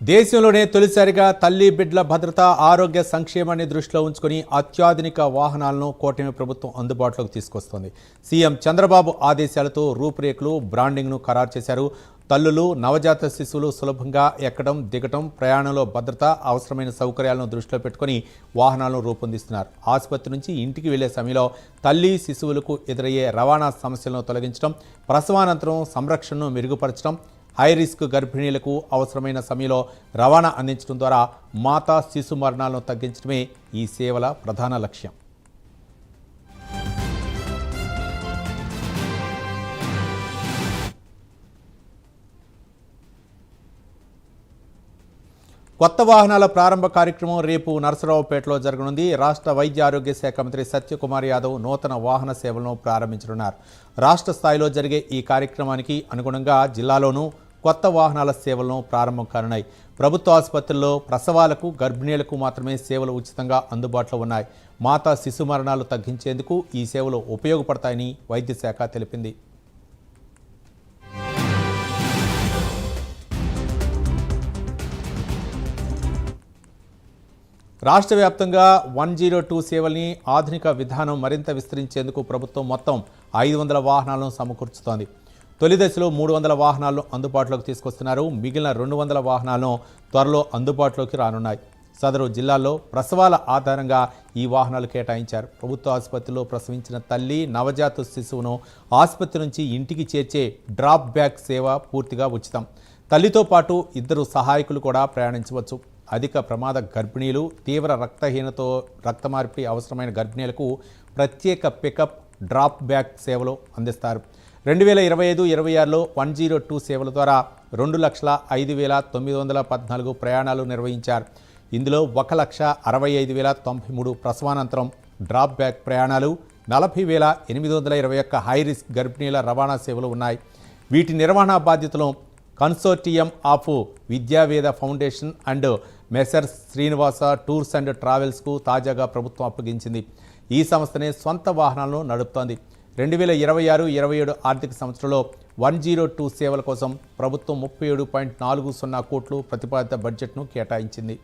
దేశంలోనే తొలిసారిగా తల్లి బిడ్డల భద్రత ఆరోగ్య సంక్షేమాన్ని దృష్టిలో ఉంచుకొని అత్యాధునిక వాహనాలను కూటమి ప్రభుత్వం అందుబాటులోకి తీసుకొస్తోంది. సీఎం చంద్రబాబు ఆదేశాలతో రూపురేఖలు బ్రాండింగ్ను ఖరారు చేశారు. తల్లులు నవజాత శిశువులు సులభంగా ఎక్కడం దిగటం ప్రయాణంలో భద్రత అవసరమైన సౌకర్యాలను దృష్టిలో పెట్టుకుని వాహనాలను రూపొందిస్తున్నారు. ఆసుపత్రి నుంచి ఇంటికి వెళ్లే సమయంలో తల్లి శిశువులకు ఎదురయ్యే రవాణా సమస్యలను తొలగించడం, ప్రసవానంతరం సంరక్షణను మెరుగుపరచడం, హై రిస్క్ గర్భిణీలకు అవసరమైన సమయంలో రవాణా అందించడం ద్వారా మాతా శిశు మరణాలను తగ్గించడమే ఈ సేవల ప్రధాన లక్ష్యం. కొత్త వాహనాల ప్రారంభ కార్యక్రమం రేపు నరసరావుపేటలో జరగనుంది. రాష్ట్ర వైద్య ఆరోగ్య శాఖ మంత్రి సత్యకుమార్ యాదవ్ నూతన వాహన సేవలను ప్రారంభించనున్నారు. రాష్ట్ర స్థాయిలో జరిగే ఈ కార్యక్రమానికి అనుగుణంగా జిల్లాలోనూ కొత్త వాహనాల సేవలను ప్రారంభం కానున్నాయి. ప్రభుత్వ ఆసుపత్రుల్లో ప్రసవాలకు గర్భిణీలకు మాత్రమే సేవలు ఉచితంగా అందుబాటులో ఉన్నాయి. మాతా శిశు మరణాలు తగ్గించేందుకు ఈ సేవలు ఉపయోగపడతాయని వైద్య శాఖ తెలిపింది. రాష్ట్ర వ్యాప్తంగా 102 సేవల్ని ఆధునిక విధానం మరింత విస్తరించేందుకు ప్రభుత్వం మొత్తం 500 వాహనాలను సమకూర్చుతోంది. తొలి దశలో 300 వాహనాలను అందుబాటులోకి తీసుకొస్తున్నారు. మిగిలిన 200 వాహనాలను త్వరలో అందుబాటులోకి రానున్నాయి. సదరు జిల్లాల్లో ప్రసవాల ఆధారంగా ఈ వాహనాలు కేటాయించారు. ప్రభుత్వ ఆసుపత్రిలో ప్రసవించిన తల్లి నవజాత శిశువును ఆసుపత్రి నుంచి ఇంటికి చేర్చే డ్రాప్ బ్యాక్ సేవ పూర్తిగా ఉచితం. తల్లితో పాటు 2 సహాయకులు కూడా ప్రయాణించవచ్చు. అధిక ప్రమాద గర్భిణీలు, తీవ్ర రక్తహీనతో రక్త మార్పిడి అవసరమైన గర్భిణీలకు ప్రత్యేక పికప్ డ్రాప్ బ్యాక్ సేవలు అందిస్తారు. 2025-26లో 102 సేవల ద్వారా 2,05,914 ప్రయాణాలు నిర్వహించారు. ఇందులో 1,65,093 ప్రసవానంతరం డ్రాప్ బ్యాక్ ప్రయాణాలు, 40,821 హై రిస్క్ గర్భిణీల రవాణా సేవలు ఉన్నాయి. వీటి నిర్వహణ బాధ్యతలు consortium of Vidyaveda foundation and messrs Srinivasa tours and ట్రావెల్స్కు తాజాగా ప్రభుత్వం అప్పగించింది. ఈ సంస్థనే సొంత వాహనాలను నడుపుతోంది. 2026-27 ఆర్థిక సంవత్సరంలో 102 సేవల కోసం ప్రభుత్వం 37.40 కోట్లు ప్రతిపాదిత బడ్జెట్ను కేటాయించింది.